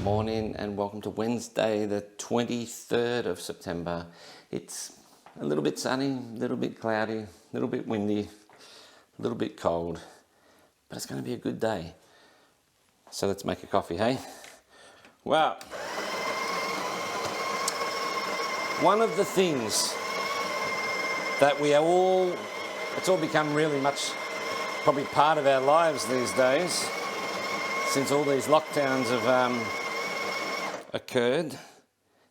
morning and welcome to Wednesday the 23rd of September. It's a little bit sunny, a little bit cloudy, a little bit windy, a little bit cold, but it's going to be a good day. So let's make a coffee, hey? Well, one of the things that it's all become really much probably part of our lives these days, since all these lockdowns have occurred,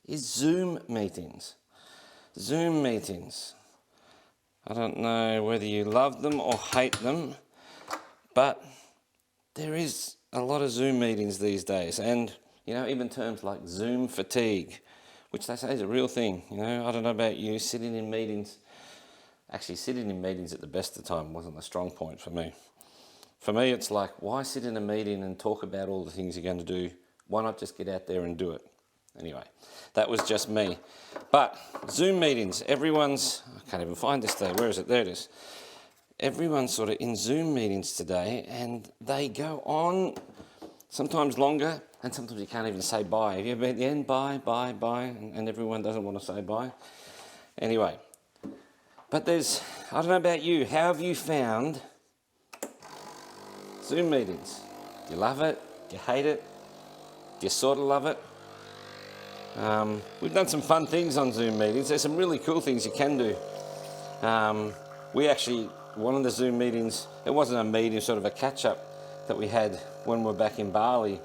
is Zoom meetings. Zoom meetings. I don't know whether you love them or hate them, but there is a lot of Zoom meetings these days, and even terms like Zoom fatigue, which they say is a real thing. I don't know about you, sitting in meetings at the best of the time wasn't a strong point for me. For me, it's like, why sit in a meeting and talk about all the things you're going to do? Why not just get out there and do it? Anyway, that was just me. But Zoom meetings, I can't even find this today. Where is it? There it is. Everyone's sort of in Zoom meetings today, and they go on sometimes longer, and sometimes you can't even say bye. Have you ever been at the end? Bye, and everyone doesn't want to say bye. Anyway, but I don't know about you, how have you found Zoom meetings? Do you love it? Do you hate it? Do you sort of love it? We've done some fun things on Zoom meetings. There's some really cool things you can do. One of the Zoom meetings, it wasn't a meeting, sort of a catch-up that we had when we were back in Bali.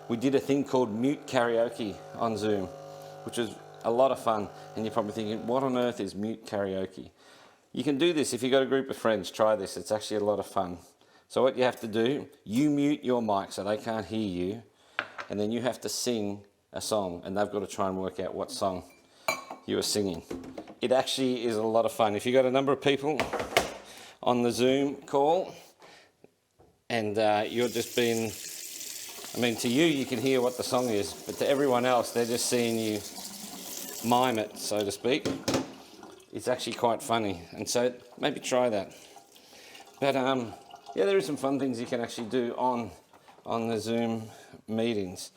We did a thing called mute karaoke on Zoom, which was a lot of fun. And you're probably thinking, what on earth is mute karaoke? You can do this if you've got a group of friends. Try this. It's actually a lot of fun. So what you have to do, you mute your mic so they can't hear you, and then you have to sing a song, and they've got to try and work out what song you are singing. It actually is a lot of fun. If you've got a number of people on the Zoom call, and you're just being, to you can hear what the song is, but to everyone else, they're just seeing you mime it, so to speak. It's actually quite funny, and so maybe try that. But there are some fun things you can actually do on the Zoom meetings.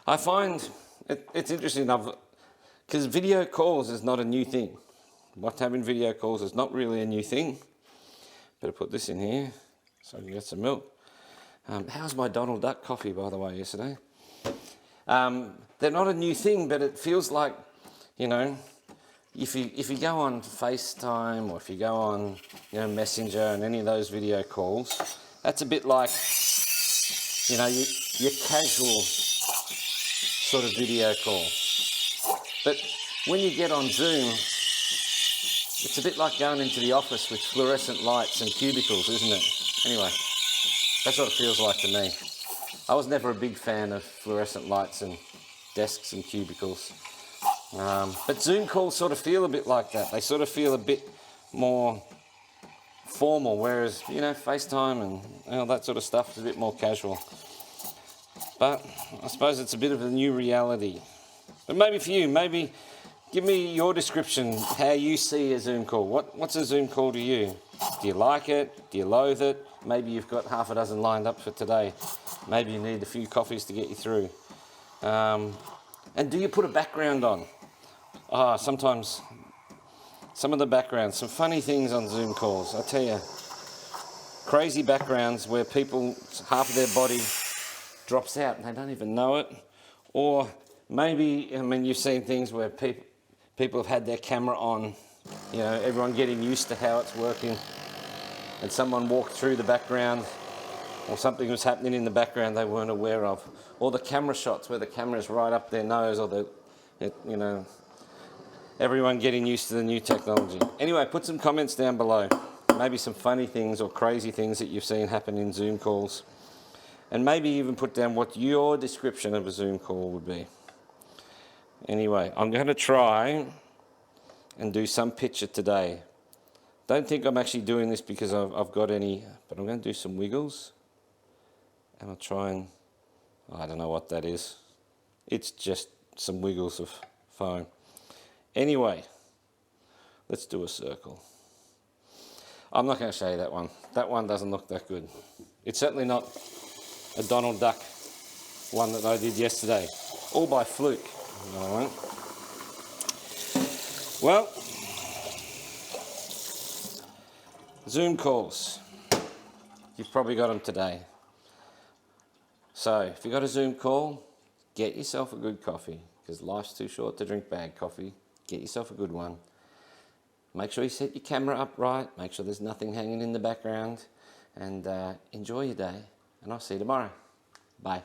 I find it's interesting because video calls is not a new thing. Having video calls is not really a new thing. Better put this in here so I can get some milk. How's my Donald Duck coffee, by the way, yesterday? They're not a new thing, but it feels like, if you go on FaceTime or if you go on Messenger and any of those video calls, that's a bit like your casual sort of video call. But when you get on Zoom, it's a bit like going into the office with fluorescent lights and cubicles, isn't it? Anyway, that's what it feels like to me. I was never a big fan of fluorescent lights and desks and cubicles. But Zoom calls sort of feel a bit like that. They sort of feel a bit more formal, whereas, FaceTime and all that sort of stuff is a bit more casual. But I suppose it's a bit of a new reality. But maybe for you, give me your description, how you see a Zoom call. What's a Zoom call to you? Do you like it? Do you loathe it? Maybe you've got half a dozen lined up for today. Maybe you need a few coffees to get you through. And do you put a background on? Sometimes some of the backgrounds, some funny things on Zoom calls, I tell you. Crazy backgrounds where people, half of their body drops out and they don't even know it. Or maybe, you've seen things where people have had their camera on, everyone getting used to how it's working, and someone walked through the background, or something was happening in the background they weren't aware of. Or the camera shots where the camera's right up their nose, or everyone getting used to the new technology. Anyway, put some comments down below. Maybe some funny things or crazy things that you've seen happen in Zoom calls. And maybe even put down what your description of a Zoom call would be. Anyway, I'm going to try and do some picture today. Don't think I'm actually doing this because I've got any, but I'm going to do some wiggles. And I'll try and, I don't know what that is. It's just some wiggles of foam. Anyway, let's do a circle. I'm not going to show you that one. That one doesn't look that good. It's certainly not a Donald Duck one that I did yesterday. all by fluke. All right. Well, Zoom calls. You've probably got them today. So if you've got a Zoom call, get yourself a good coffee, because life's too short to drink bad coffee. Get yourself a good one. Make sure you set your camera up right. Make sure there's nothing hanging in the background. And enjoy your day. And I'll see you tomorrow. Bye.